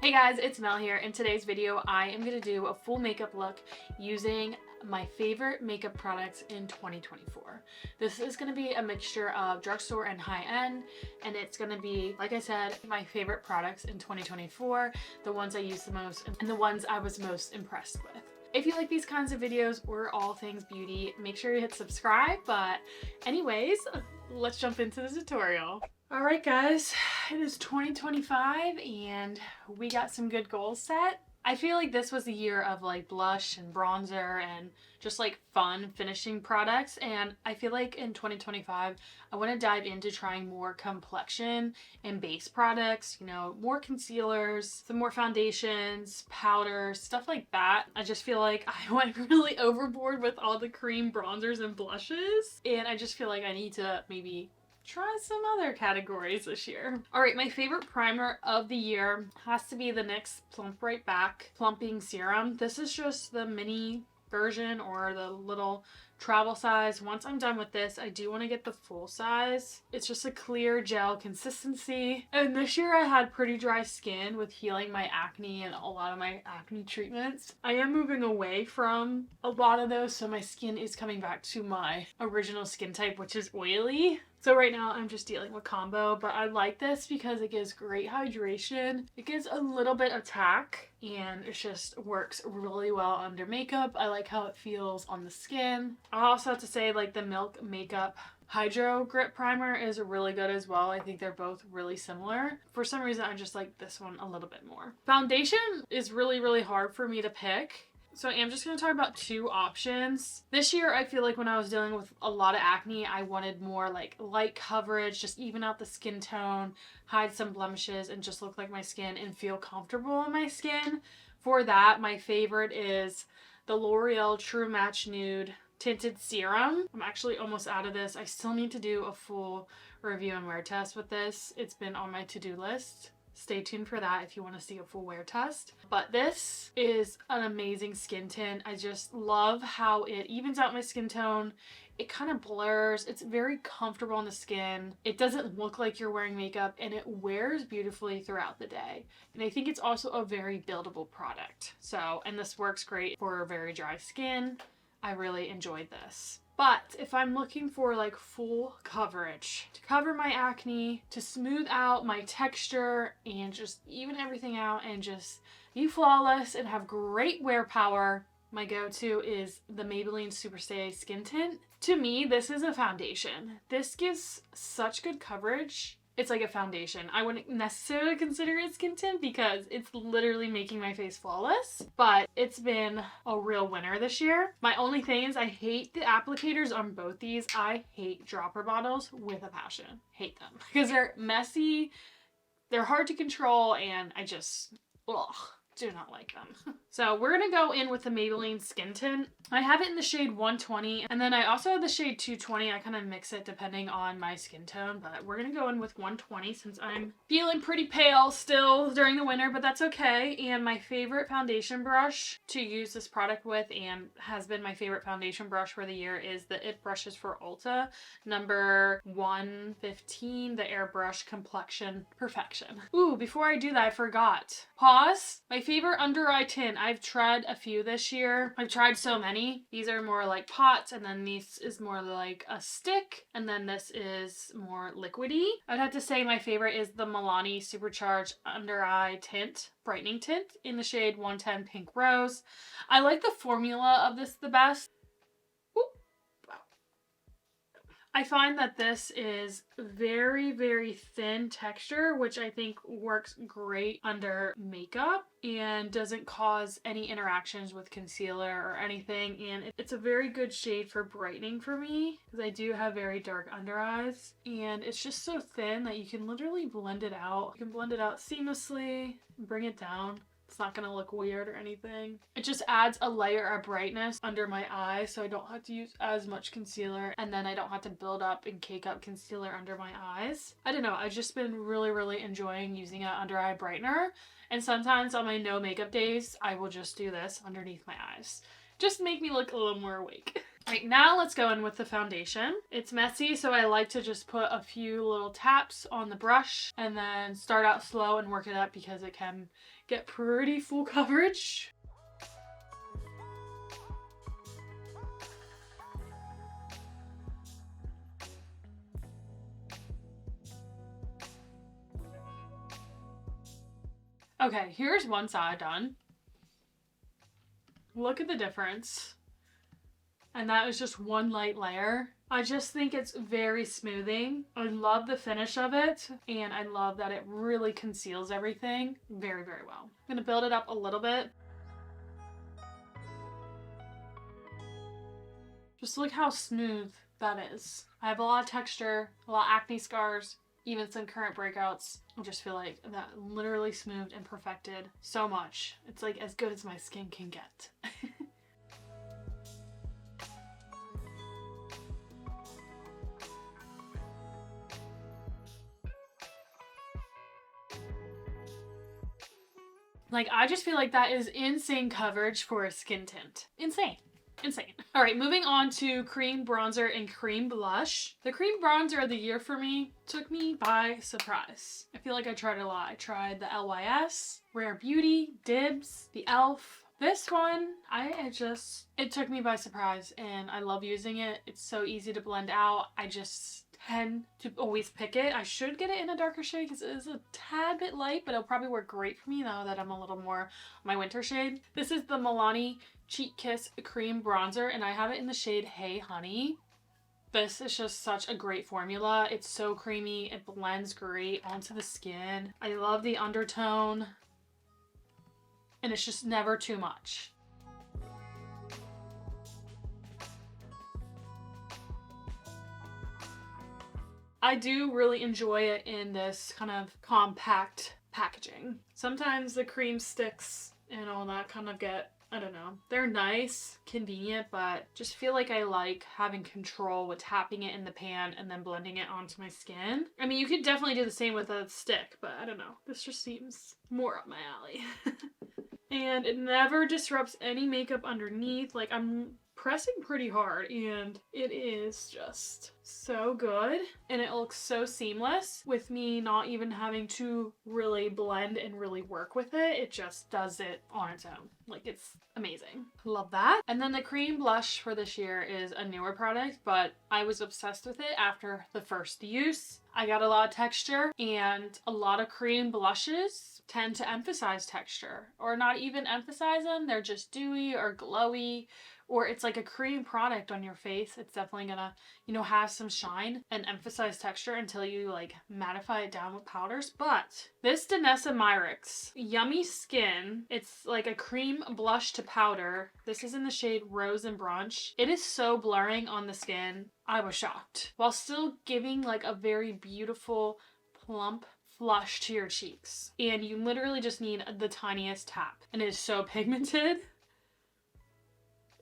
Hey guys, it's Mel here. In today's video, I am going to do a full makeup look using my favorite makeup products in 2024. This is going to be a mixture of drugstore and high-end, and it's going to be, like I said, my favorite products in 2024, the ones I use the most, and the ones I was most impressed with. If you like these kinds of videos or all things beauty, make sure you hit subscribe, but anyways, let's jump into the tutorial. Alright guys, it is 2025 and we got some good goals set. I feel like this was the year of like blush and bronzer and just like fun finishing products, and I feel like in 2025 I want to dive into trying more complexion and base products, you know, more concealers, some more foundations, powders, stuff like that. I just feel like I went really overboard with all the cream bronzers and blushes, and I just feel like I need to maybe try some other categories this year. Alright, my favorite primer of the year has to be the NYX Plump Right Back Plumping Serum. This is just the mini version or the little travel size. Once I'm done with this, I do want to get the full size. It's just a clear gel consistency. And this year I had pretty dry skin with healing my acne and a lot of my acne treatments. I am moving away from a lot of those, so my skin is coming back to my original skin type, which is oily. So right now I'm just dealing with combo, but I like this because it gives great hydration. It gives a little bit of tack and it just works really well under makeup. I like how it feels on the skin. I also have to say, like, the Milk Makeup Hydro Grip Primer is really good as well. I think they're both really similar. For some reason I just like this one a little bit more. Foundation is really hard for me to pick. So I am just going to talk about two options. This year, I feel like when I was dealing with a lot of acne, I wanted more like light coverage, just even out the skin tone, hide some blemishes, and just look like my skin and feel comfortable in my skin. For that, my favorite is the L'Oreal True Match Nude Tinted Serum. I'm actually almost out of this. I still need to do a full review and wear test with this. It's been on my to-do list. Stay tuned for that if you want to see a full wear test. But this is an amazing skin tint. I just love how it evens out my skin tone. It kind of blurs. It's very comfortable on the skin. It doesn't look like you're wearing makeup, and it wears beautifully throughout the day. And I think it's also a very buildable product. So, and this works great for very dry skin. I really enjoyed this. But if I'm looking for like full coverage to cover my acne, to smooth out my texture and just even everything out and just be flawless and have great wear power, my go-to is the Maybelline Superstay Skin Tint. To me, this is a foundation. This gives such good coverage. It's like a foundation. I wouldn't necessarily consider it skin tint because it's literally making my face flawless, but it's been a real winner this year. My only thing is I hate the applicators on both these. I hate dropper bottles with a passion. Hate them because they're messy, they're hard to control, and I just, ugh, do not like them. So we're gonna go in with the Maybelline Skin Tint. I have it in the shade 120, and then I also have the shade 220. I kind of mix it depending on my skin tone, but we're gonna go in with 120 since I'm feeling pretty pale still during the winter, but that's okay. And my favorite foundation brush to use this product with, and has been my favorite foundation brush for the year, is the It Brushes for Ulta number 115, the Airbrush Complexion Perfection. Ooh, before I do that, I forgot. Pause. My favorite under eye tint. I've tried a few this year. I've tried so many. These are more like pots, and then this is more like a stick, and then this is more liquidy. I'd have to say my favorite is the Milani Supercharged Under Eye Tint, Brightening Tint in the shade 110 Pink Rose. I like the formula of this the best. I find that this is very thin texture, which I think works great under makeup and doesn't cause any interactions with concealer or anything. And it's a very good shade for brightening for me because I do have very dark under eyes. And it's just so thin that you can literally blend it out. You can blend it out seamlessly, bring it down. It's not going to look weird or anything. It just adds a layer of brightness under my eyes so I don't have to use as much concealer, and then I don't have to build up and cake up concealer under my eyes. I don't know, I've just been really enjoying using an under eye brightener, and sometimes on my no makeup days I will just do this underneath my eyes. Just to make me look a little more awake. Right, now let's go in with the foundation. It's messy, so I like to just put a few little taps on the brush and then start out slow and work it up because it can get pretty full coverage. Okay, here's one side done. Look at the difference. And that is just one light layer. I just think it's very smoothing. I love the finish of it, and I love that it really conceals everything very, very well. I'm gonna build it up a little bit. Just look how smooth that is. I have a lot of texture, a lot of acne scars, even some current breakouts. I just feel like that literally smoothed and perfected so much. It's like as good as my skin can get. Like, I just feel like that is insane coverage for a skin tint. Insane. Insane. All right, moving on to cream bronzer and cream blush. The cream bronzer of the year for me took me by surprise. I feel like I tried a lot. I tried the LYS, Rare Beauty, Dibs, the e.l.f. This one, it took me by surprise, and I love using it. It's so easy to blend out. I just tend to always pick it. I should get it in a darker shade because it is a tad bit light, but it'll probably work great for me now that I'm a little more my winter shade. This is the Milani Cheek Kiss Cream Bronzer, and I have it in the shade Hey Honey. This is just such a great formula. It's so creamy. It blends great onto the skin. I love the undertone, and it's just never too much. I do really enjoy it in this kind of compact packaging. Sometimes the cream sticks and all that kind of get, I don't know, they're nice, convenient, but just feel like I like having control with tapping it in the pan and then blending it onto my skin. I mean, you could definitely do the same with a stick, but I don't know. This just seems more up my alley. And it never disrupts any makeup underneath. Like, I'm pressing pretty hard and it is just so good, and it looks so seamless with me not even having to really blend and really work with it. It just does it on its own. Like, it's amazing. Love that. And then the cream blush for this year is a newer product, but I was obsessed with it after the first use. I got a lot of texture, and a lot of cream blushes tend to emphasize texture, or not even emphasize them. They're just dewy or glowy, or it's like a cream product on your face. It's definitely gonna, you know, have some shine and emphasize texture until you like mattify it down with powders. But this Danessa Myricks Yummy Skin, it's like a cream blush to powder. This is in the shade Rose and Brunch. It is so blurring on the skin. I was shocked, while still giving like a very beautiful plump flush to your cheeks. And you literally just need the tiniest tap, and it is so pigmented.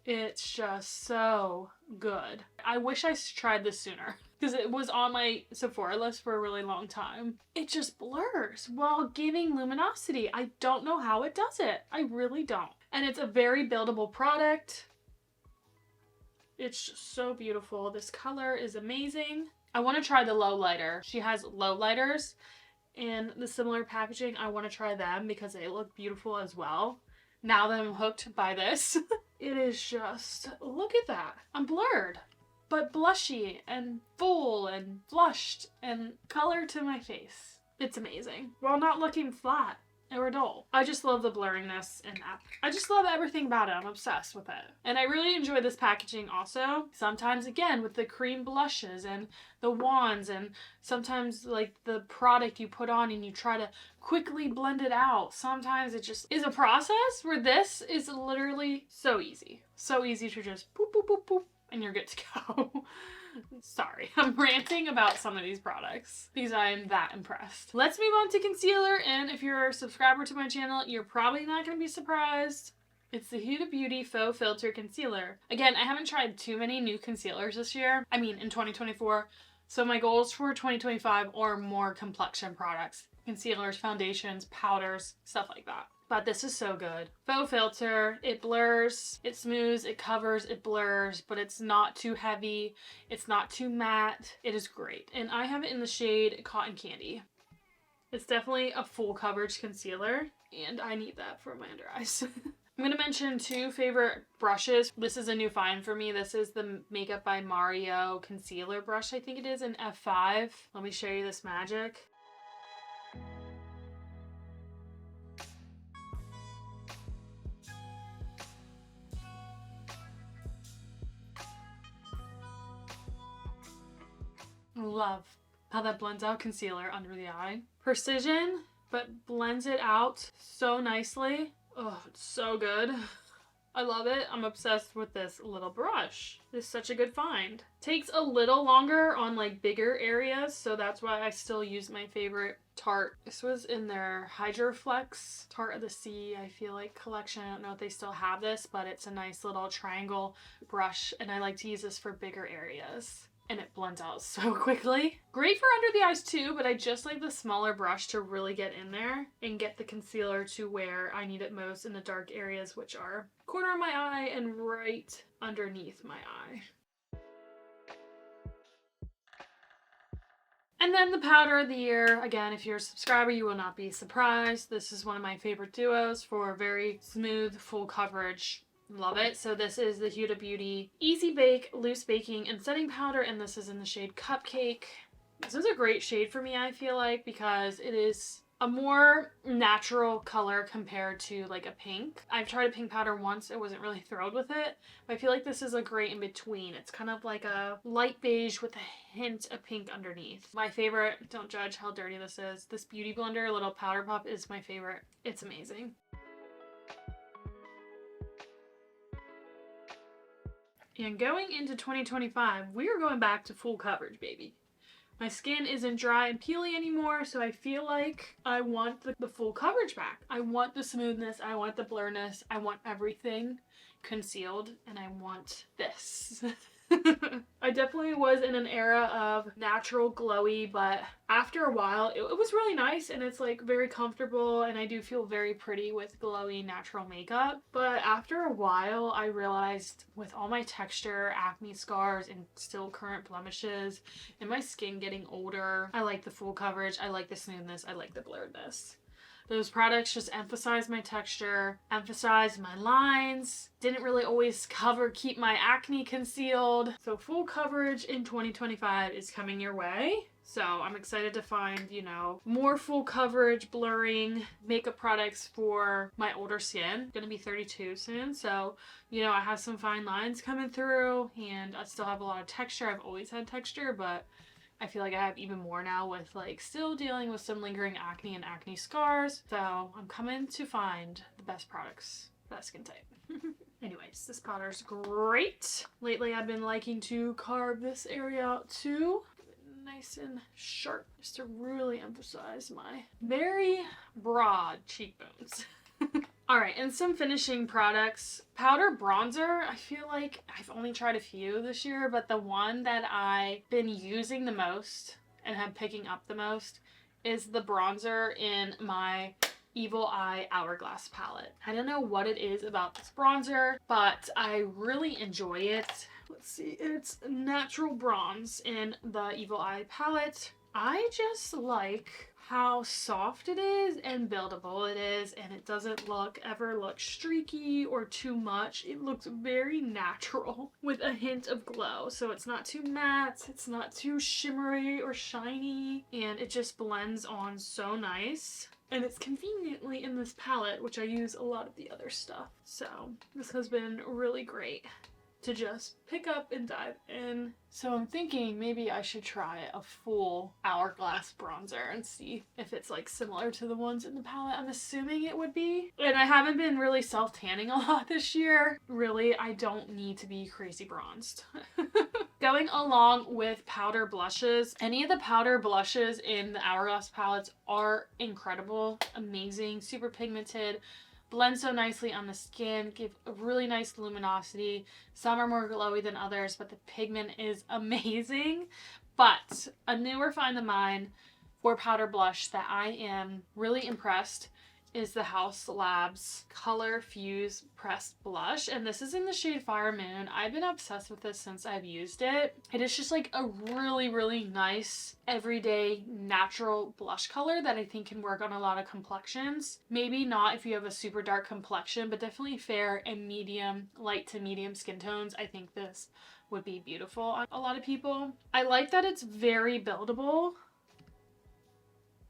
It's just so good. I wish I tried this sooner because it was on my Sephora list for a really long time. It just blurs while giving luminosity. I don't know how it does it. I really don't. And it's a very buildable product. It's just so beautiful. This color is amazing. I want to try the low lighter. She has low lighters in the similar packaging. I want to try them because they look beautiful as well. Now that I'm hooked by this, it is just, look at that. I'm blurred, but blushy and full and flushed and color to my face. It's amazing. While not looking flat or dull. I just love the blurriness and that. I just love everything about it. I'm obsessed with it. And I really enjoy this packaging also. Sometimes, again, with the cream blushes and the wands, and sometimes like the product you put on and you try to quickly blend it out. Sometimes it just is a process, where this is literally so easy. So easy to just boop, boop, boop, boop, and you're good to go. Sorry, I'm ranting about some of these products because I am that impressed. Let's move on to concealer, and if you're a subscriber to my channel, you're probably not going to be surprised. It's the Huda Beauty Faux Filter Concealer. Again, I haven't tried too many new concealers this year. I mean, in 2024. So my goals for 2025 are more complexion products. Concealers, foundations, powders, stuff like that. But this is so good. Faux filter, it blurs, it smooths, it covers, it blurs, but it's not too heavy, it's not too matte. It is great. And I have it in the shade Cotton Candy. It's definitely a full coverage concealer, and I need that for my under eyes. I'm gonna mention 2 favorite brushes. This is a new find for me. This is the Makeup by Mario concealer brush, I think it is, in F5. Let me show you this magic. Love how that blends out concealer under the eye. Precision, but blends it out so nicely. Oh, it's so good. I love it. I'm obsessed with this little brush. It's such a good find. Takes a little longer on like bigger areas, so that's why I still use my favorite Tarte. This was in their Hydroflex Tarte of the Sea, I feel like, collection. I don't know if they still have this, but it's a nice little triangle brush, and I like to use this for bigger areas. And it blends out so quickly. Great for under the eyes too, but I just like the smaller brush to really get in there and get the concealer to where I need it most in the dark areas, which are corner of my eye and right underneath my eye. And then the powder of the year, again, if you're a subscriber, you will not be surprised. This is one of my favorite duos for very smooth, full coverage. Love it. So this is the Huda Beauty Easy Bake Loose Baking and Setting Powder, and this is in the shade Cupcake. This is a great shade for me, I feel like, because it is a more natural color compared to like a pink. I've tried a pink powder once. I wasn't really thrilled with it, but I feel like this is a great in between. It's kind of like a light beige with a hint of pink underneath. My favorite, don't judge how dirty this is, this Beauty Blender little powder puff is my favorite. It's amazing. And going into 2025, we are going back to full coverage, baby. My skin isn't dry and peely anymore, so I feel like I want the full coverage back. I want the smoothness, I want the blurriness, I want everything concealed, and I want this. I definitely was in an era of natural glowy, but after a while it was really nice, and it's like very comfortable, and I do feel very pretty with glowy natural makeup. But after a while I realized with all my texture, acne scars, and still current blemishes, and my skin getting older, I like the full coverage, I like the smoothness, I like the blurredness. Those products just emphasize my texture, emphasize my lines, didn't really always keep my acne concealed. So full coverage in 2025 is coming your way. So I'm excited to find, you know, more full coverage, blurring makeup products for my older skin. I'm gonna be 32 soon, so, you know, I have some fine lines coming through, and I still have a lot of texture. I've always had texture, but I feel like I have even more now with like still dealing with some lingering acne and acne scars. So I'm coming to find the best products for that skin type. Anyways, this powder's great. Lately I've been liking to carve this area out too. Nice and sharp, just to really emphasize my very broad cheekbones. All right, and some finishing products. Powder bronzer, I feel like I've only tried a few this year, but the one that I've been using the most and have picking up the most is the bronzer in my Evil Eye Hourglass palette. I don't know what it is about this bronzer, but I really enjoy it. Let's see, it's natural bronze in the Evil Eye palette. I just like how soft it is and buildable it is, and it doesn't ever look streaky or too much. It looks very natural with a hint of glow. So it's not too matte, it's not too shimmery or shiny, and it just blends on so nice. And it's conveniently in this palette, which I use a lot of the other stuff. So this has been really great to just pick up and dive in. So I'm thinking maybe I should try a full Hourglass bronzer and see if it's like similar to the ones in the palette. I'm assuming it would be. And I haven't been really self-tanning a lot this year. Really, I don't need to be crazy bronzed. Going along with powder blushes, any of the powder blushes in the Hourglass palettes are incredible, amazing, super pigmented, blend so nicely on the skin, give a really nice luminosity. Some are more glowy than others, but the pigment is amazing. But a newer find of mine for powder blush that I am really impressed is the House Labs Color Fuse Pressed Blush, and this is in the shade Fire Moon. I've been obsessed with this since I've used it. It is just like a really, really nice everyday natural blush color that I think can work on a lot of complexions. Maybe not if you have a super dark complexion, but definitely fair and medium, light to medium skin tones. I think this would be beautiful on a lot of people. I like that it's very buildable.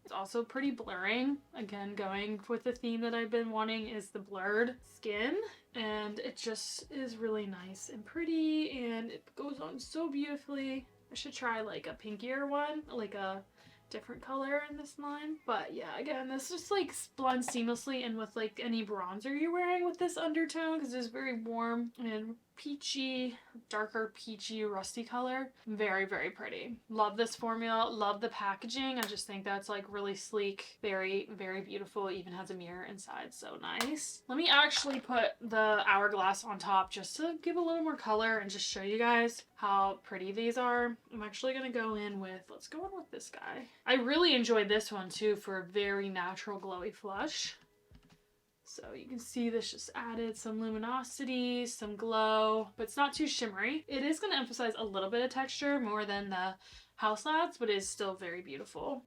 It's also pretty blurring. Again, going with the theme that I've been wanting is the blurred skin. And it just is really nice and pretty, and it goes on so beautifully. I should try like a pinkier one, like a different color in this line. But yeah, again, this just like blends seamlessly in with like any bronzer you're wearing with this undertone, because it's very warm and peachy, darker peachy rusty color. Very, very pretty. Love this formula, love the packaging. I just think that's like really sleek, very, very beautiful. It even has a mirror inside, so nice. Let me actually put the Hourglass on top just to give a little more color and just show you guys how pretty these are. I'm actually gonna go in with, let's go in with this guy. I really enjoyed this one too for a very natural glowy flush. So you can see this just added some luminosity, some glow, but it's not too shimmery. It is going to emphasize a little bit of texture more than the House Labs, but it is still very beautiful.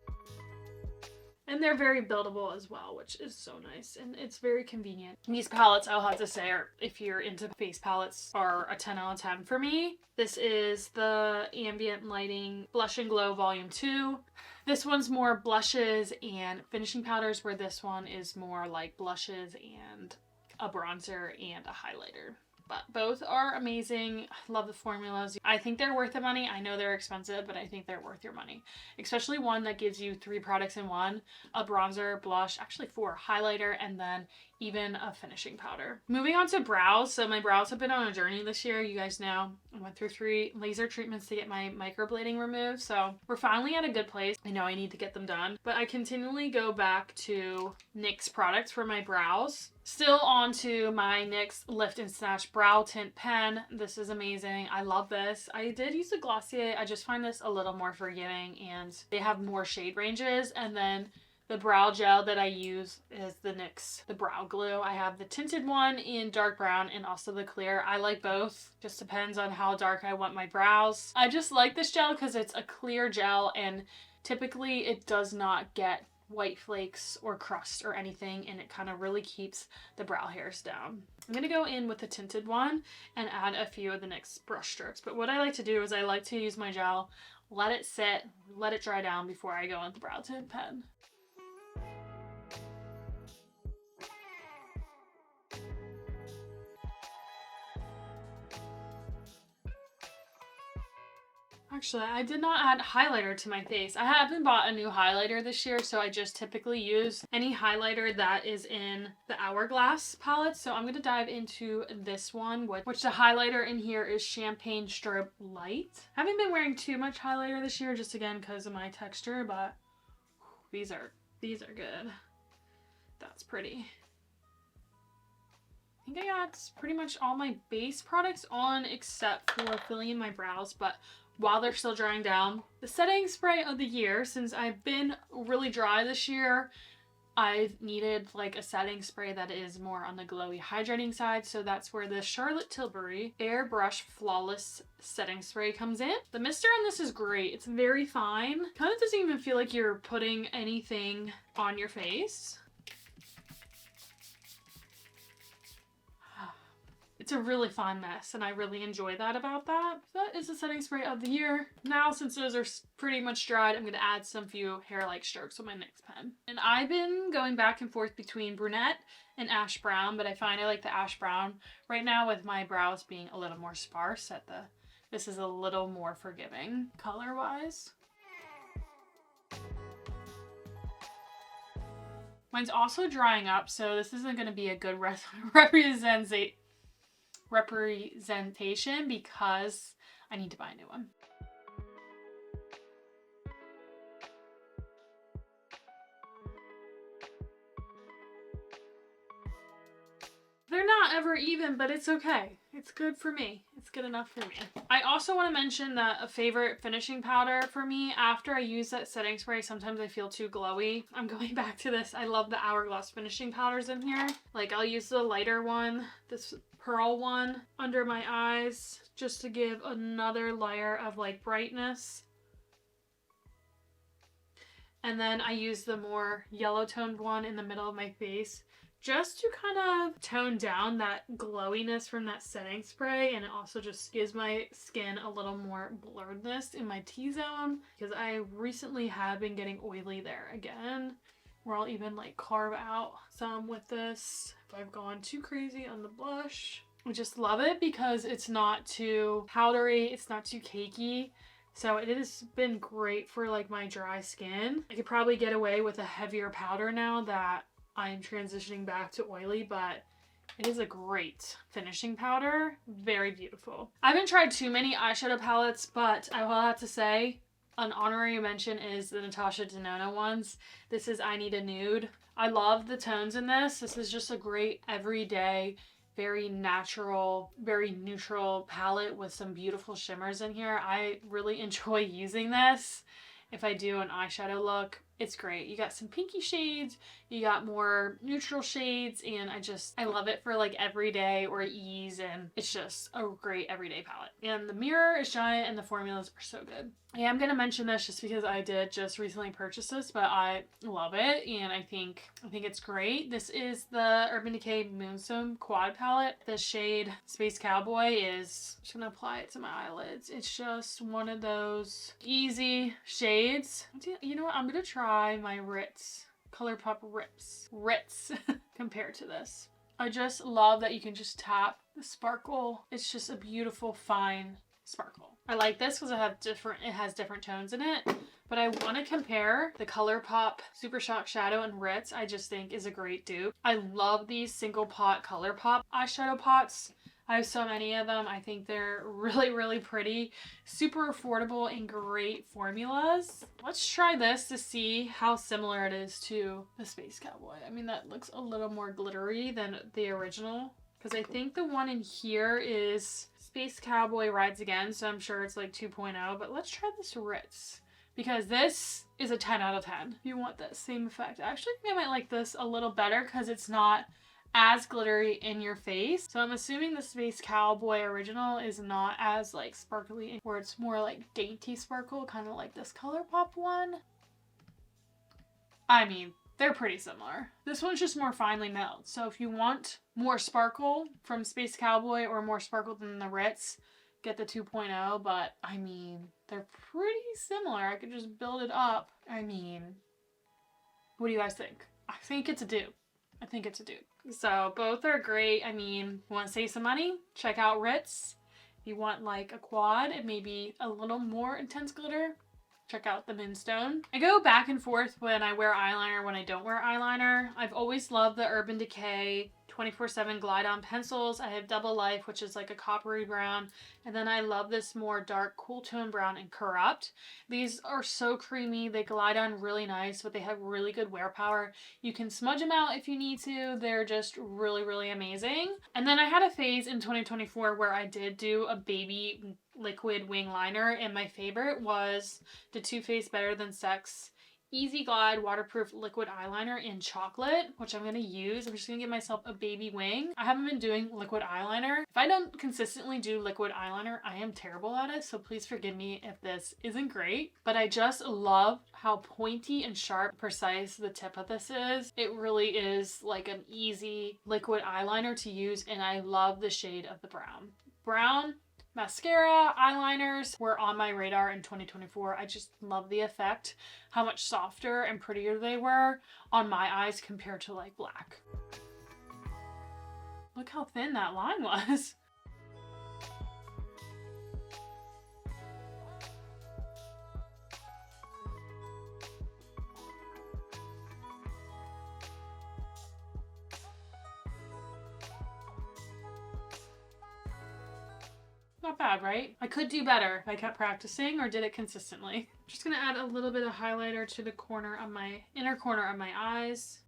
And they're very buildable as well, which is so nice, and it's very convenient. These palettes, I'll have to say, are, if you're into face palettes, are a 10 out of 10 for me. This is the Ambient Lighting Blush and Glow Volume 2. This one's more blushes and finishing powders, where this one is more like blushes and a bronzer and a highlighter. But both are amazing. I love the formulas. I think they're worth the money. I know they're expensive, but I think they're worth your money. Especially one that gives you 3 products in one. A bronzer, blush, actually 4, highlighter, and then even a finishing powder. Moving on to brows. So my brows have been on a journey this year. You guys know I went through 3 laser treatments to get my microblading removed. So we're finally at a good place. I know I need to get them done, but I continually go back to NYX products for my brows. Still on to my NYX Lift and Snatch Brow Tint Pen. This is amazing. I love this. I did use the Glossier. I just find this a little more forgiving, and they have more shade ranges. And then the brow gel that I use is the NYX, the brow glue. I have the tinted one in dark brown and also the clear. I like both. Just depends on how dark I want my brows. I just like this gel because it's a clear gel, and typically it does not get white flakes or crust or anything, and it kind of really keeps the brow hairs down. I'm going to go in with the tinted one and add a few of the NYX brush strokes. But what I like to do is I like to use my gel, let it sit, let it dry down before I go in with the brow tint pen. Actually, I did not add highlighter to my face. I haven't bought a new highlighter this year, so I just typically use any highlighter that is in the Hourglass palette. So I'm going to dive into this one, which the highlighter in here is Champagne Strobe Light. I haven't been wearing too much highlighter this year, just again because of my texture, but these are good. That's pretty. I think I got pretty much all my base products on except for filling in my brows, but while they're still drying down, the setting spray of the year, since I've been really dry this year, I've needed like a setting spray that is more on the glowy hydrating side, so that's where the Charlotte Tilbury Airbrush Flawless Setting Spray comes in. The mister on this is great. It's very fine. Kind of doesn't even feel like you're putting anything on your face. It's a really fine mess, and I really enjoy that about that. That is the setting spray of the year. Now, since those are pretty much dried, I'm going to add some few hair-like strokes with my NYX pen. And I've been going back and forth between brunette and ash brown, but I find I like the ash brown right now with my brows being a little more sparse. This is a little more forgiving color-wise. Mine's also drying up, so this isn't going to be a good representation because I need to buy a new one. They're not ever even, but it's okay. It's good for me. It's good enough for me. I also want to mention that a favorite finishing powder for me, after I use that setting spray, sometimes I feel too glowy. I'm going back to this. I love the Hourglass finishing powders in here. Like, I'll use the lighter one, this pearl one, under my eyes, just to give another layer of like brightness. And then I use the more yellow toned one in the middle of my face, just to kind of tone down that glowiness from that setting spray, and it also just gives my skin a little more blurredness in my T-zone, because I recently have been getting oily there again, where I'll even like carve out some with this if I've gone too crazy on the blush. I just love it because it's not too powdery, it's not too cakey. So it has been great for like my dry skin. I could probably get away with a heavier powder now that I'm transitioning back to oily, but it is a great finishing powder. Very beautiful. I haven't tried too many eyeshadow palettes, but I will have to say an honorary mention is the Natasha Denona ones. This is I Need a Nude. I love the tones in this. This is just a great everyday, very natural, very neutral palette with some beautiful shimmers in here. I really enjoy using this. If I do an eyeshadow look, it's great. You got some pinky shades, you got more neutral shades, and I love it for like everyday or ease, and it's just a great everyday palette. And the mirror is giant and the formulas are so good. I am going to mention this just because I did just recently purchase this, but I love it and I think it's great. This is the Urban Decay Moonstone Quad palette. The shade Space Cowboy is, I'm just going to apply it to my eyelids. It's just one of those easy shades. You know what? I'm going to try my Ritz ColourPop Ritz compared to this. I just love that you can just tap the sparkle. It's just a beautiful, fine sparkle. I like this because it has different tones in it, but I want to compare the ColourPop Super Shock Shadow and Ritz. I just think is a great dupe. I love these single pot ColourPop eyeshadow pots. I have so many of them. I think they're really, really pretty, super affordable, and great formulas. Let's try this to see how similar it is to the Space Cowboy. I mean, that looks a little more glittery than the original, because I think the one in here is Space Cowboy Rides Again, so I'm sure it's like 2.0, but let's try this Ritz, because this is a 10 out of 10. If you want that same effect. I actually think I might like this a little better because it's not as glittery in your face. So I'm assuming the Space Cowboy original is not as like sparkly, where it's more like dainty sparkle, kind of like this ColourPop one. I mean, they're pretty similar. This one's just more finely milled. So if you want more sparkle from Space Cowboy or more sparkle than the Ritz, get the 2.0, but I mean, they're pretty similar. I could just build it up. I mean, what do you guys think? I think it's a dupe. I think it's a dupe. So both are great. I mean, you want to save some money? Check out Ritz. If you want like a quad and maybe a little more intense glitter, check out the Moonstone. I go back and forth when I wear eyeliner, when I don't wear eyeliner. I've always loved the Urban Decay 24/7 Glide On pencils. I have Double Life, which is like a coppery brown. And then I love this more dark cool tone brown in Corrupt. These are so creamy. They glide on really nice, but they have really good wear power. You can smudge them out if you need to. They're just really, really amazing. And then I had a phase in 2024 where I did do a baby liquid wing liner, and my favorite was the Too Faced Better Than Sex Easy Glide Waterproof Liquid Eyeliner in Chocolate, which I'm going to use. I'm just going to give myself a baby wing. I haven't been doing liquid eyeliner. If I don't consistently do liquid eyeliner, I am terrible at it, so please forgive me if this isn't great. But I just love how pointy and sharp, precise the tip of this is. It really is like an easy liquid eyeliner to use, and I love the shade of the brown. Brown mascara, eyeliners were on my radar in 2024. I just love the effect, how much softer and prettier they were on my eyes compared to like black. Look how thin that line was. Not bad, right? I could do better if I kept practicing or did it consistently. Just gonna add a little bit of highlighter to the corner of my inner corner of my eyes.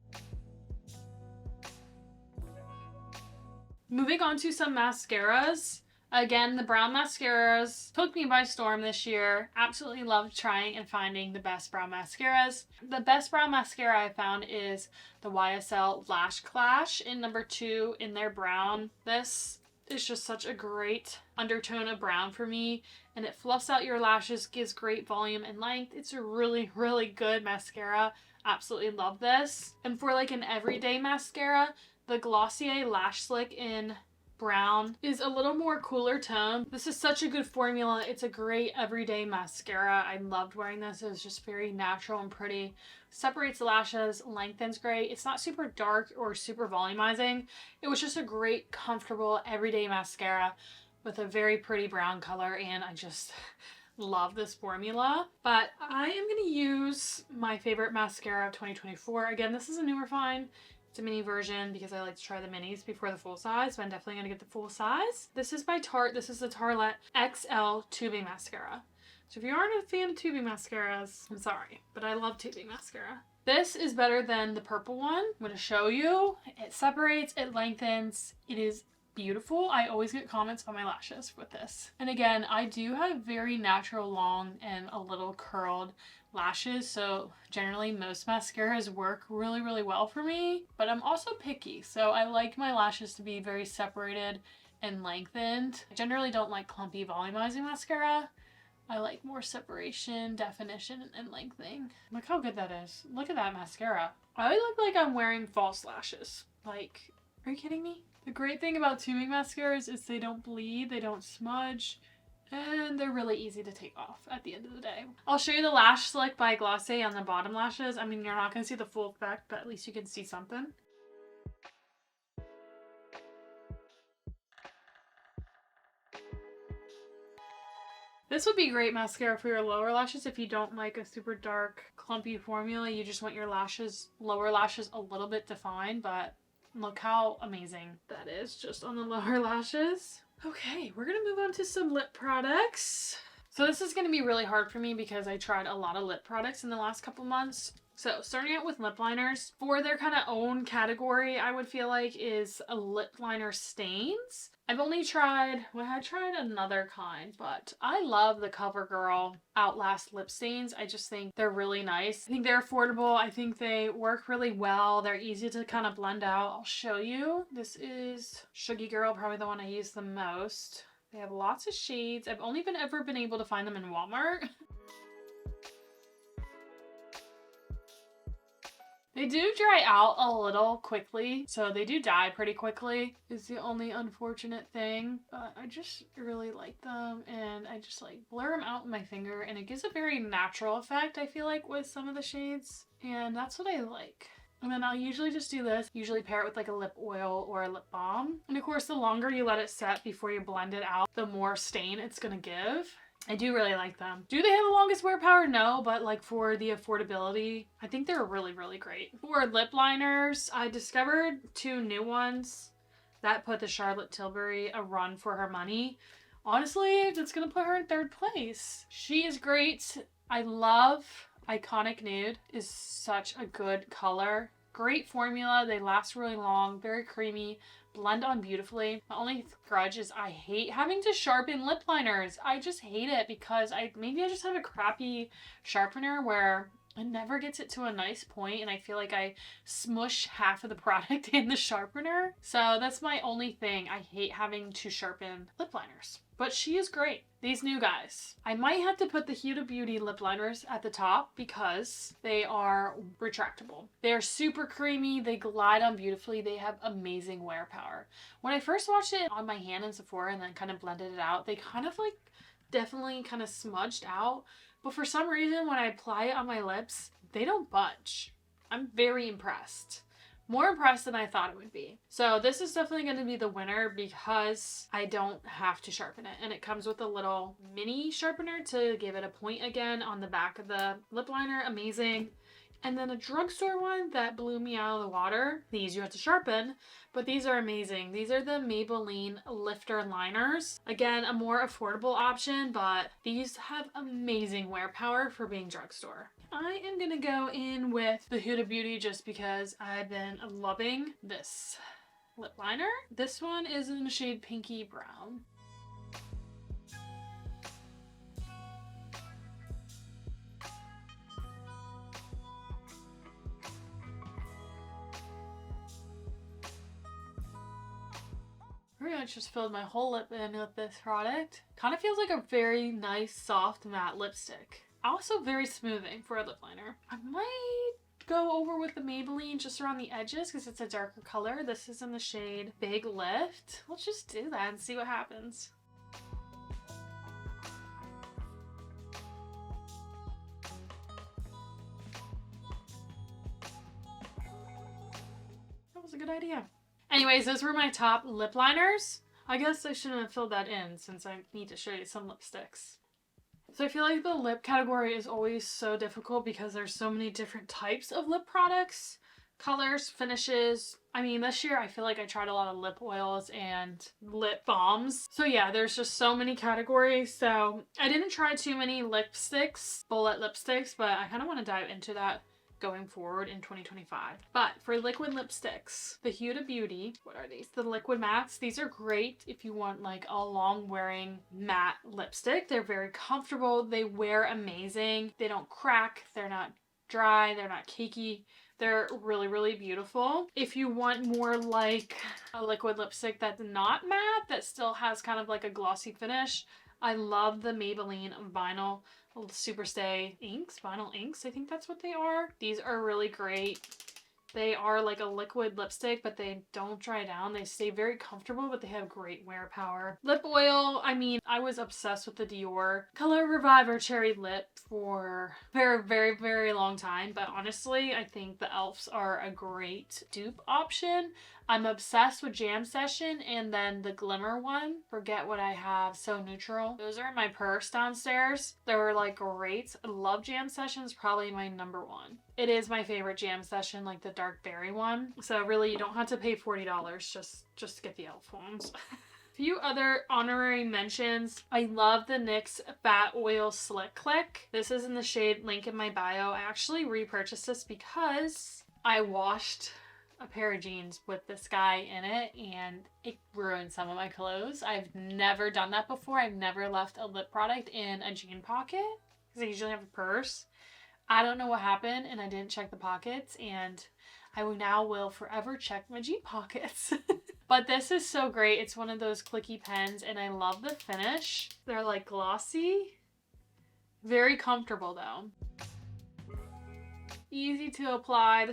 Moving on to some mascaras. Again, the brown mascaras took me by storm this year. Absolutely loved trying and finding the best brown mascaras. The best brown mascara I found is the YSL Lash Clash in number 2 in their brown. This is just such a great undertone of brown for me, and it fluffs out your lashes, gives great volume and length. It's a really, really good mascara. Absolutely love this. And for like an everyday mascara, the Glossier Lash Slick in brown is a little more cooler tone. This is such a good formula. It's a great everyday mascara. I loved wearing this. It was just very natural and pretty. Separates the lashes, lengthens great. It's not super dark or super volumizing. It was just a great, comfortable, everyday mascara with a very pretty brown color, and I just love this formula. But I am going to use my favorite mascara of 2024. Again, this is a newer find. It's a mini version because I like to try the minis before the full size, but I'm definitely going to get the full size. This is by Tarte. This is the Tartelette XL Tubing Mascara. So if you aren't a fan of tubing mascaras, I'm sorry, but I love tubing mascara. This is better than the purple one. I'm going to show you. It separates, it lengthens, it is beautiful. I always get comments on my lashes with this. And again, I do have very natural, long, and a little curled lashes, so generally most mascaras work really, really well for me, but I'm also picky, so I like my lashes to be very separated and lengthened. I generally don't like clumpy volumizing mascara. I like more separation, definition, and lengthening. Look how good that is. Look at that mascara. I look like I'm wearing false lashes. Like, are you kidding me? The great thing about tubing mascaras is they don't bleed, they don't smudge, and they're really easy to take off at the end of the day. I'll show you the Lash Slick by Glossier on the bottom lashes. I mean, you're not going to see the full effect, but at least you can see something. This would be great mascara for your lower lashes if you don't like a super dark, clumpy formula. You just want your lashes, lower lashes a little bit defined, but look how amazing that is just on the lower lashes. Okay, we're gonna move on to some lip products. So this is gonna be really hard for me because I tried a lot of lip products in the last couple months. So starting out with lip liners, for their kind of own category, I would feel like is a lip liner stains. I've only tried, well, I tried another kind, but I love the CoverGirl Outlast lip stains. I just think they're really nice. I think they're affordable. I think they work really well. They're easy to kind of blend out. I'll show you. This is Shuggy Girl, probably the one I use the most. They have lots of shades. I've only ever been able to find them in Walmart. They do dry out a little quickly, so they do die pretty quickly is the only unfortunate thing, but I just really like them, and I just like blur them out with my finger, and it gives a very natural effect, I feel like, with some of the shades, and that's what I like. And then I'll usually just do this, usually pair it with like a lip oil or a lip balm, and of course the longer you let it set before you blend it out, the more stain it's gonna give. I do really like them. Do they have the longest wear power? No, but like for the affordability, I think they're really, really great. For lip liners, I discovered 2 new ones that put the Charlotte Tilbury a run for her money. Honestly, that's gonna put her in 3rd place. She is great. I love Iconic Nude. Is such a good color. Great formula. They last really long. Very creamy. Blend on beautifully. My only grudge is I hate having to sharpen lip liners. I just hate it because maybe I just have a crappy sharpener where it never gets it to a nice point, and I feel like I smush half of the product in the sharpener. So that's my only thing. I hate having to sharpen lip liners. But she is great. These new guys. I might have to put the Huda Beauty lip liners at the top because they are retractable. They're super creamy. They glide on beautifully. They have amazing wear power. When I first watched it on my hand in Sephora and then kind of blended it out, they kind of like definitely kind of smudged out. But for some reason, when I apply it on my lips, they don't budge. I'm very impressed. More impressed than I thought it would be. So this is definitely going to be the winner because I don't have to sharpen it. And it comes with a little mini sharpener to give it a point again on the back of the lip liner. Amazing. And then a drugstore one that blew me out of the water. These you have to sharpen, but these are amazing. These are the Maybelline Lifter Liners. Again, a more affordable option, but these have amazing wear power for being drugstore. I am gonna go in with the Huda Beauty just because I've been loving this lip liner. This one is in the shade Pinky Brown. Pretty much just filled my whole lip in with this product. Kind of feels like a very nice, soft, matte lipstick. Also very smoothing for a lip liner. I might go over with the Maybelline just around the edges because it's a darker color. This is in the shade Big Lift. Let's just do that and see what happens. That was a good idea. Anyways, those were my top lip liners. I guess I shouldn't have filled that in since I need to show you some lipsticks. So I feel like the lip category is always so difficult because there's so many different types of lip products, colors, finishes. I mean, this year I feel like I tried a lot of lip oils and lip balms. So yeah, there's just so many categories. So I didn't try too many lipsticks, bullet lipsticks, but I kind of want to dive into that going forward in 2025. But for liquid lipsticks, the Huda Beauty, what are these? The liquid mattes. These are great if you want like a long wearing matte lipstick. They're very comfortable. They wear amazing. They don't crack. They're not dry. They're not cakey. They're really, really beautiful. If you want more like a liquid lipstick that's not matte, that still has kind of like a glossy finish, I love the Maybelline Vinyl Superstay inks, vinyl inks, I think that's what they are. These are really great. They are like a liquid lipstick, but they don't dry down. They stay very comfortable, but they have great wear power. Lip oil, I mean, I was obsessed with the Dior Color Reviver Cherry Lip for a very, very, very long time, but honestly, I think the e.l.f.'s are a great dupe option. I'm obsessed with Jam Session and then the Glimmer one, Forget What I Have, So Neutral. Those are in my purse downstairs. They were like great. I love Jam Sessions, probably my number one. It is my favorite Jam Session, like the dark berry one. So really, you don't have to pay $40 just to get the e.l.f. ones. Few other honorary mentions. I love the NYX Fat Oil Slick Click. This is in the shade, link in my bio. I actually repurchased this because I washed a pair of jeans with this guy in it and it ruined some of my clothes. I've never done that before. I've never left a lip product in a jean pocket because I usually have a purse. I don't know what happened and I didn't check the pockets, and I now will forever check my jean pockets. But this is so great. It's one of those clicky pens and I love the finish. They're like glossy. Very comfortable though. Easy to apply.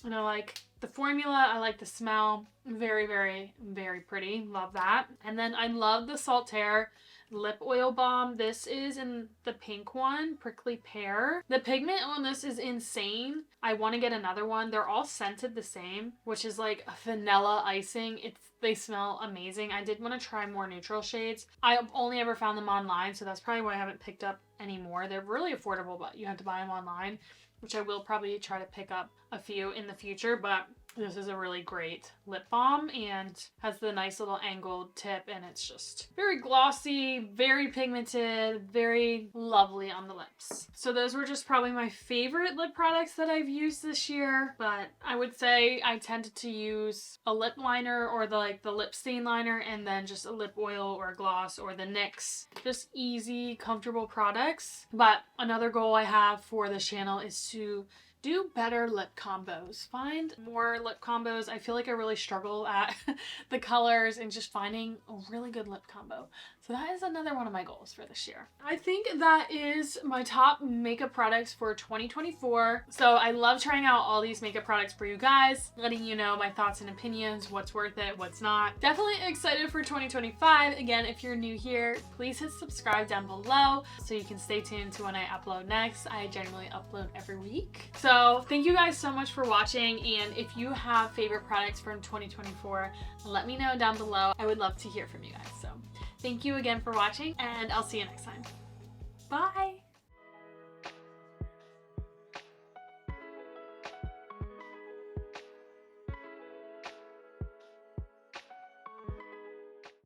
And I like the formula, I like the smell. Very, very, very pretty. Love that. And then I love the Saltaire Lip Oil Balm. This is in the pink one, Prickly Pear. The pigment on this is insane. I want to get another one. They're all scented the same, which is like a vanilla icing. They smell amazing. I did want to try more neutral shades. I've only ever found them online, so that's probably why I haven't picked up any more. They're really affordable, but you have to buy them online, which I will probably try to pick up a few in the future, but this is a really great lip balm and has the nice little angled tip, and it's just very glossy, very pigmented, very lovely on the lips. So those were just probably my favorite lip products that I've used this year, but I would say I tended to use a lip liner or the lip stain liner and then just a lip oil or a gloss or the NYX. Just easy, comfortable products. But another goal I have for this channel is to do better lip combos. Find more lip combos. I feel like I really struggle at the colors and just finding a really good lip combo. So that is another one of my goals for this year. I think that is my top makeup products for 2024. So I love trying out all these makeup products for you guys, letting you know my thoughts and opinions, what's worth it, what's not. Definitely excited for 2025. Again, if you're new here, please hit subscribe down below so you can stay tuned to when I upload next. I generally upload every week. So thank you guys so much for watching, and if you have favorite products from 2024, let me know down below. I would love to hear from you guys. So thank you again for watching, and I'll see you next time. Bye!